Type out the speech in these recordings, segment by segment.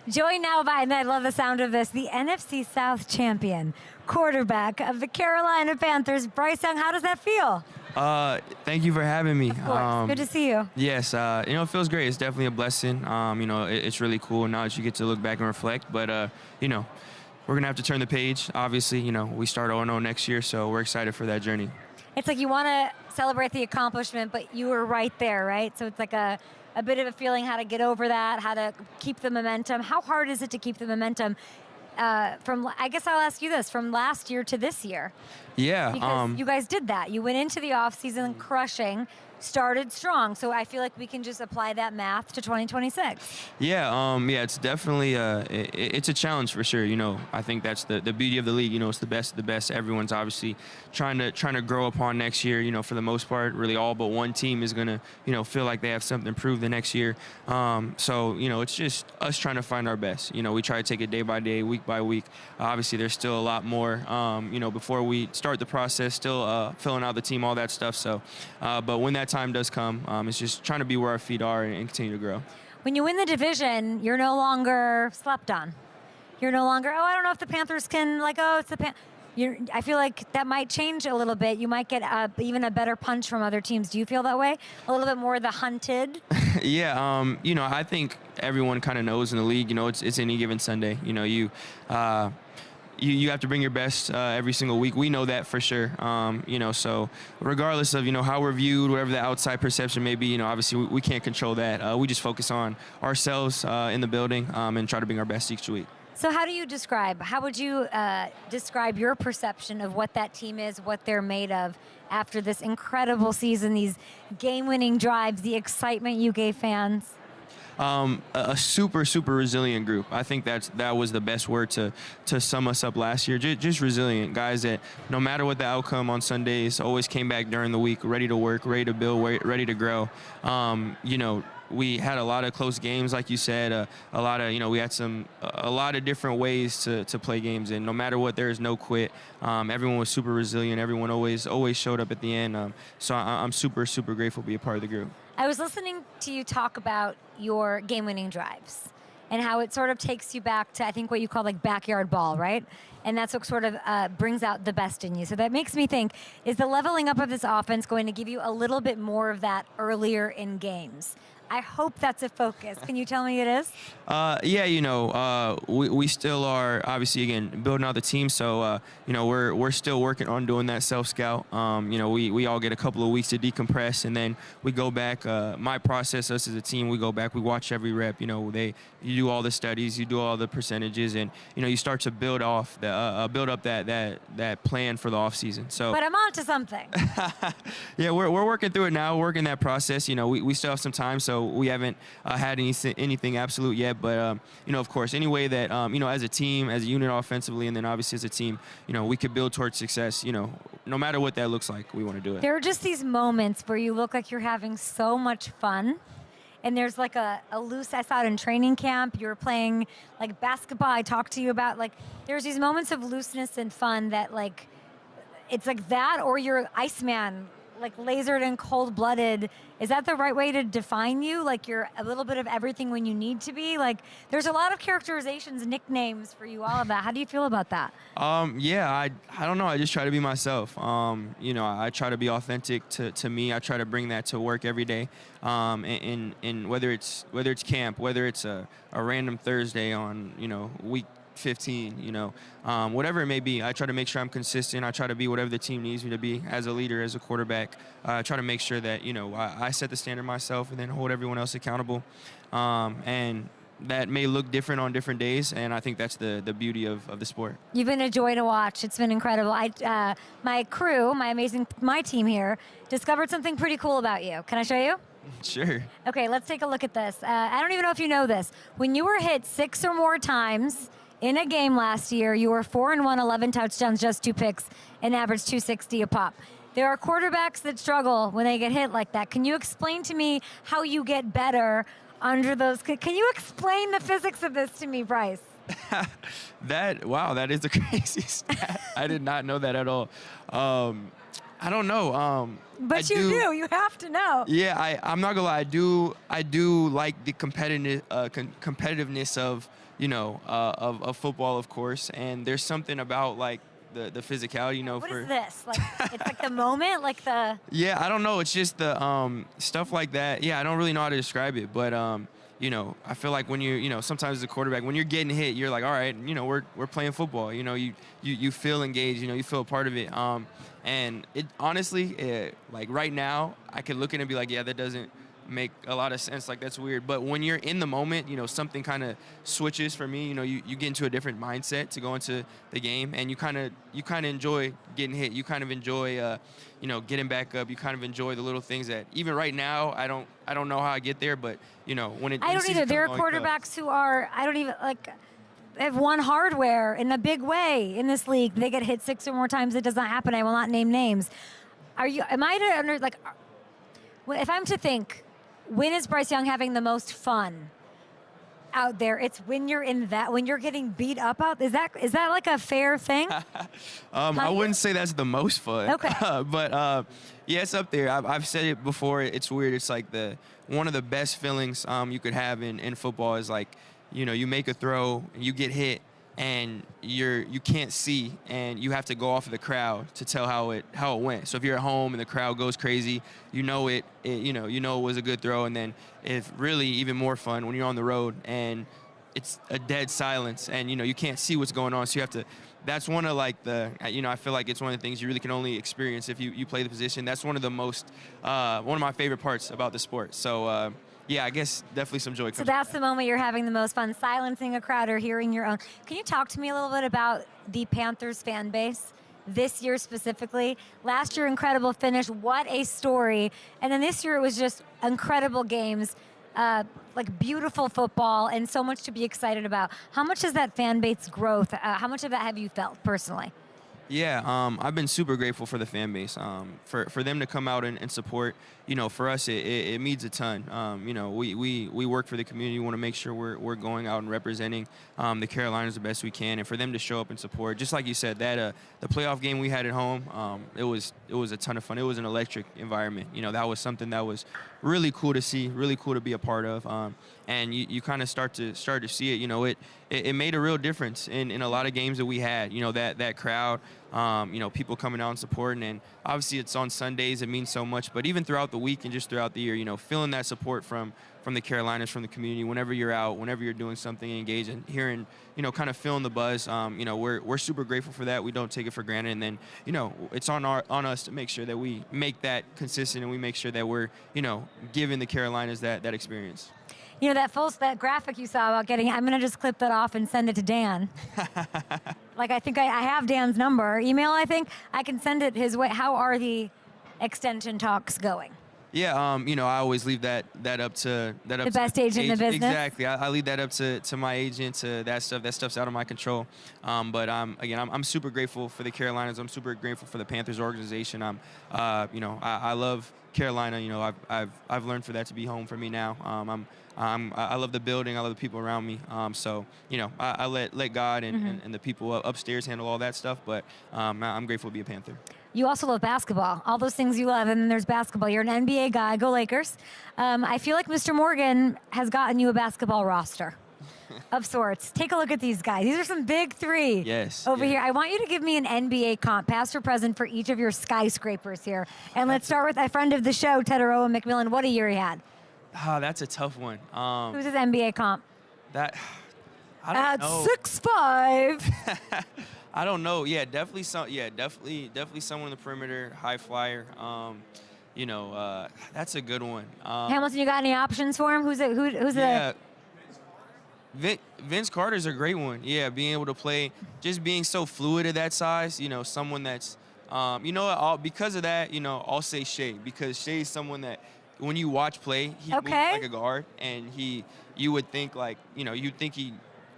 Joined now by, and I love the sound of this, the NFC South champion, quarterback of the Carolina Panthers, Bryce Young. How does that feel? Thank you for having me. Of course. Good to see you. Yes, it feels great. It's definitely a blessing. It's really cool now that you get to look back and reflect. But, we're going to have to turn the page. Obviously, we start 0-0 next year, so we're excited for that journey. It's like you want to celebrate the accomplishment, but you were right there, right? So it's like a bit of a feeling how to get over that, how to keep the momentum. How hard is it to keep the momentum I guess I'll ask you this, from last year to this year? Yeah. Because you guys did that. You went into the offseason crushing, started strong. So I feel like we can just apply that math to 2026. Yeah, it's definitely it's a challenge for sure. I think that's the beauty of the league. It's the best of the best. Everyone's obviously trying to grow upon next year. For the most part, really all but one team is gonna feel like they have something to prove the next year. So it's just us trying to find our best. We try to take it day by day, week by week. Obviously, there's still a lot more. Before we start the process, still filling out the team, all that stuff. So, but when that time does come, it's just trying to be where our feet are and continue to grow. When you win the division, you're no longer slept on. You're no longer, I don't know if the Panthers can, it's the Panthers. I feel like that might change a little bit. You might get even a better punch from other teams. Do you feel that way? A little bit more the hunted? Yeah, I think everyone kind of knows in the league, it's any given Sunday. You have to bring your best every single week. We know that for sure. So regardless of, how we're viewed, whatever the outside perception may be, obviously we can't control that. We just focus on ourselves in the building and try to bring our best each week. So how would you describe your perception of what that team is, what they're made of after this incredible season, these game-winning drives, the excitement you gave fans? A super, super resilient group. I think that was the best word to sum us up last year. Just resilient guys that no matter what the outcome on Sundays, always came back during the week, ready to work, ready to build, ready to grow. We had a lot of close games, like you said. We had a lot of different ways to play games, and no matter what, there is no quit. Everyone was super resilient. Everyone always showed up at the end. So I'm super, super grateful to be a part of the group. I was listening to you talk about your game-winning drives and how it sort of takes you back to, I think, what you call like backyard ball, right? And that's what sort of brings out the best in you. So that makes me think, is the leveling up of this offense going to give you a little bit more of that earlier in games? I hope that's a focus. Can you tell me it is? We still are, obviously, again, building out the team. So, we're still working on doing that self-scout. We all get a couple of weeks to decompress, and then we go back. My process, us as a team, we go back, we watch every rep. You do all the studies, you do all the percentages, and, you start to build up that plan for the offseason. So, but I'm on to something. Yeah, we're working through it now, working that process. We still have some time, so we haven't had anything absolute yet. But, of course, any way that, as a team, as a unit offensively, and then obviously as a team, we could build towards success, no matter what that looks like, we want to do it. There are just these moments where you look like you're having so much fun. And there's like a loose, I saw it in training camp, you were playing like basketball, I talked to you about, like, there's these moments of looseness and fun that, like, it's like that, or you're Iceman, like lasered and cold-blooded. Is that the right way to define you? Like you're a little bit of everything when you need to be? Like there's a lot of characterizations, nicknames for you, all of that. How do you feel about that? I don't know. I just try to be myself. I try to be authentic to me. I try to bring that to work every day. And whether it's camp, whether it's a random Thursday on, week 15, whatever it may be, I try to make sure I'm consistent. I try to be whatever the team needs me to be as a leader, as a quarterback. I try to make sure that, I set the standard myself and then hold everyone else accountable. And that may look different on different days, and I think that's the beauty of the sport. You've been a joy to watch. It's been incredible. My crew, my team here, discovered something pretty cool about you. Can I show you? Sure. Okay, let's take a look at this. I don't even know if you know this. When you were hit 6 or more times in a game last year, you were 4-1, 11 touchdowns, just 2 picks, and averaged 260 a pop. There are quarterbacks that struggle when they get hit like that. Can you explain to me how you get better under those? Can you explain the physics of this to me, Bryce? That is a crazy stat. I did not know that at all. I don't know. But you do. You have to know. Yeah, I'm not gonna lie. I do like the competitiveness of of football, of course. And there's something about like the physicality, What is this? Like, it's like the moment, like the. Yeah, I don't know. It's just the stuff like that. Yeah, I don't really know how to describe it, but I feel like when sometimes as a quarterback, when you're getting hit, you're like, all right, we're playing football. You feel engaged. You feel a part of it. And it honestly, like right now, I could look at it and be like, yeah, that doesn't make a lot of sense. Like, that's weird. But when you're in the moment, something kind of switches for me. You get into a different mindset to go into the game, and you kind of enjoy getting hit. You kind of enjoy, getting back up. You kind of enjoy the little things that even right now, I don't know how I get there, but when it. I don't either. There are quarterbacks who are. I don't even like. Have won hardware in a big way in this league. They get hit 6 or more times. It does not happen. I will not name names. Am I to under like? If I'm to think, when is Bryce Young having the most fun out there? It's when you're when you're getting beat up out. Is that like a fair thing? I wouldn't say that's the most fun. Okay. But yeah, it's up there. I've said it before. It's weird. It's like one of the best feelings you could have in football is like, you make a throw, you get hit, and you can't see, and you have to go off of the crowd to tell how it went. So if you're at home and the crowd goes crazy, it was a good throw. And then if really even more fun when you're on the road and it's a dead silence and you can't see what's going on. So you have to. That's one of like I feel like it's one of the things you really can only experience if you play the position. That's one of the most one of my favorite parts about the sport. So. Yeah, I guess definitely some joy. So that's the moment you're having the most fun, silencing a crowd or hearing your own. Can you talk to me a little bit about the Panthers fan base this year specifically? Last year, incredible finish. What a story. And then this year, it was just incredible games, like beautiful football, and so much to be excited about. How much is that fan base growth? How much of that have you felt personally? Yeah, I've been super grateful for the fan base, for them to come out and support. For us, it means a ton. We work for the community. We want to make sure we're going out and representing the Carolinas the best we can, and for them to show up and support. Just like you said, that the playoff game we had at home, it was a ton of fun. It was an electric environment. That was something that was really cool to see, really cool to be a part of. And you kind of start to see it. It made a real difference in a lot of games that we had. That crowd, people coming out and supporting. And obviously it's on Sundays. It means so much. But even throughout the week and just throughout the year, feeling that support from the Carolinas, from the community, whenever you're out, whenever you're doing something, engaged and hearing, kind of feeling the buzz. We're super grateful for that. We don't take it for granted. And then, it's on us to make sure that we make that consistent and we make sure that we're, giving the Carolinas that experience. That graphic you saw about I'm going to just clip that off and send it to Dan. Like, I think I have Dan's number. Email, I think. I can send it his way. How are the extension talks going? Yeah, I always leave that up to the best agent in the business. Exactly, I leave that up to my agent. To that stuff. That stuff's out of my control. But I'm super grateful for the Carolinas. I'm super grateful for the Panthers organization. I love Carolina. I've learned for that to be home for me now. I love the building. I love the people around me. I let God and the people upstairs handle all that stuff. But I'm grateful to be a Panther. You also love basketball. All those things you love, and then there's basketball. You're an NBA guy. Go Lakers. I feel like Mr. Morgan has gotten you a basketball roster of sorts. Take a look at these guys. These are some big three over here. I want you to give me an NBA comp, past or present, for each of your skyscrapers here. And let's start with a friend of the show, Teteroa McMillan. What a year he had. That's a tough one. Who's his NBA comp? I don't know. 6'5". I don't know. Yeah, definitely definitely someone in the perimeter, high flyer. That's a good one. Hamilton, you got any options for him? Who's the? Vince Carter's a great one. Yeah, being able to play, just being so fluid at that size. Someone that's, because of that, I'll say Shea, because Shea's someone that when you watch play, he moves like a guard, and you would think like, you'd think he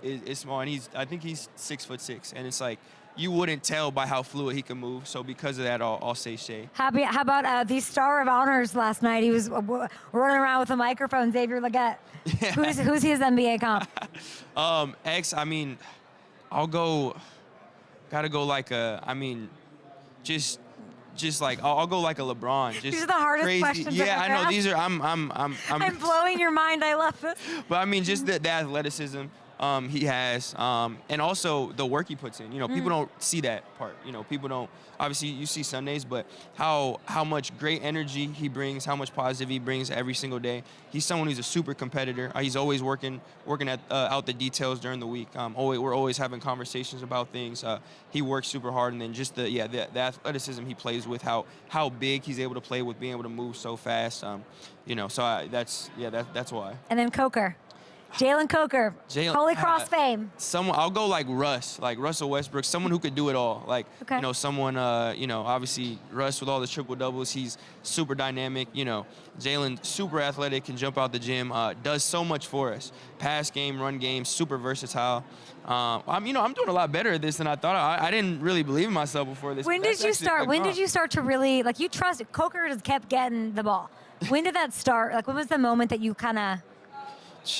is small, and I think he's 6'6", and it's like you wouldn't tell by how fluid he can move. So because of that, I'll say Shea. How about the star of honors last night? He was running around with a microphone, Xavier Legette. Yeah. Who's his NBA comp? Gotta go like just like I'll go like a LeBron. These are the hardest crazy questions. Yeah, I know. These are I'm blowing your mind. I love this. But just the athleticism, he has, and also the work he puts in. You know, people don't see that part. You know, people don't. Obviously, you see Sundays, but how much great energy he brings, how much positive he brings every single day. He's someone who's a super competitor. He's always working at out the details during the week. We're always having conversations about things. He works super hard, and then just the athleticism he plays with, how big he's able to play with, being able to move so fast. You know, so that's why. And then Coker. Jalen Coker, Holy Cross fame. I'll go like Russell Westbrook, someone who could do it all. Like, you know, someone, you know, obviously Russ with all the triple doubles, he's super dynamic. You know, Jalen, super athletic, can jump out the gym, does so much for us. Pass game, run game, super versatile. I'm doing a lot better at this than I thought. I didn't really believe in myself before this. When did you start? When did you start to really, like, you trust Coker just kept getting the ball? When did that start? Like, when was the moment that you kind of?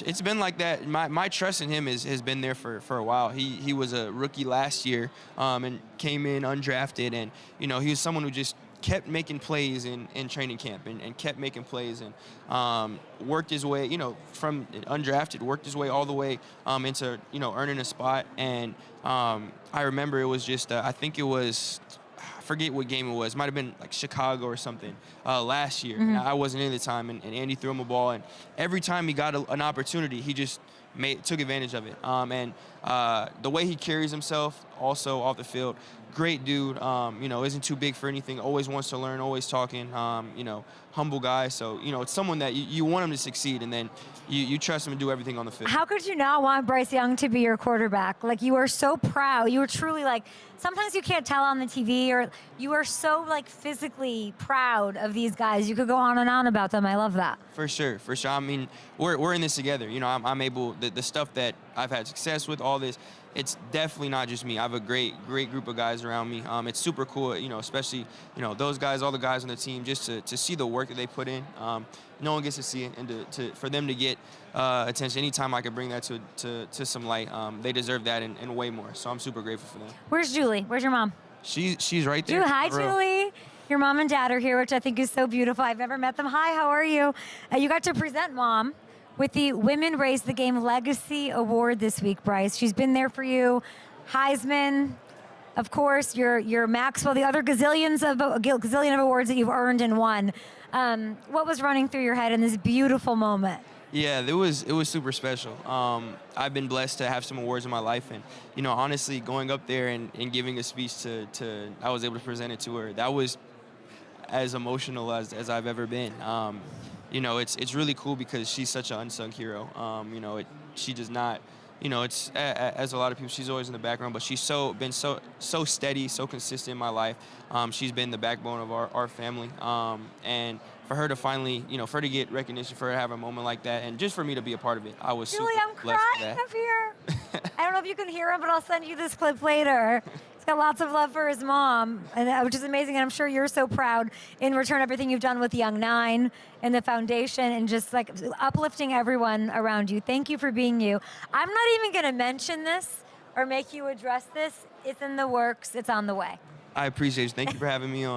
It's been like that. My trust in him has been there for a while. He was a rookie last year and came in undrafted, and you know, he was someone who just kept making plays in training camp and kept making plays and worked his way, you know, from undrafted, worked his way all the way into, you know, earning a spot. And I remember it was just I think it was, I forget what game it was. It might have been like Chicago or something last year. And I wasn't in at the time, and Andy threw him a ball. And every time he got an opportunity, he just took advantage of it. And the way he carries himself also off the field, great dude, you know, isn't too big for anything, always wants to learn, always talking, you know, humble guy. So, you know, it's someone that you want him to succeed, and then you trust him to do everything on the field. How could you not want Bryce Young to be your quarterback? Like, you are so proud. You are truly, like, sometimes you can't tell on the TV, or you are so, like, physically proud of these guys. You could go on and on about them. I love that. For sure. I mean, we're in this together. You know, I'm able, the stuff that I've had success with, all this, it's definitely not just me. I have a great group of guys around me. It's super cool, you know, especially, you know, those guys, all the guys on the team, just to see the work that they put in. No one gets to see it, and for them to get attention, anytime I could bring that to some light, they deserve that and way more. So I'm super grateful for them. Where's Julie? Where's your mom? She's right there. Hi, Julie. Your mom and dad are here, which I think is so beautiful. I've never met them. Hi, how are you? You got to present Mom with the Women Raise the Game Legacy Award this week, Bryce. She's been there for you. Heisman, of course, your Maxwell, the other gazillion of awards that you've earned and won. What was running through your head in this beautiful moment? Yeah, it was super special. I've been blessed to have some awards in my life, and you know, honestly, going up there and giving a speech to I was able to present it to her. That was as emotional as I've ever been. You know, it's really cool because she's such an unsung hero. You know, she does not, you know, it's as a lot of people, she's always in the background, but she's been so steady, so consistent in my life. She's been the backbone of our family, and for her to finally, you know, for her to get recognition, for her to have a moment like that, and just for me to be a part of it, I was Julie, super blessed for that. I'm crying up here. I don't know if you can hear him, but I'll send you this clip later. He's got lots of love for his mom, which is amazing, and I'm sure you're so proud in return everything you've done with the Young Nine and the foundation and just like uplifting everyone around you. Thank you for being you. I'm not even going to mention this or make you address this. It's in the works. It's on the way. I appreciate you. Thank you for having me on.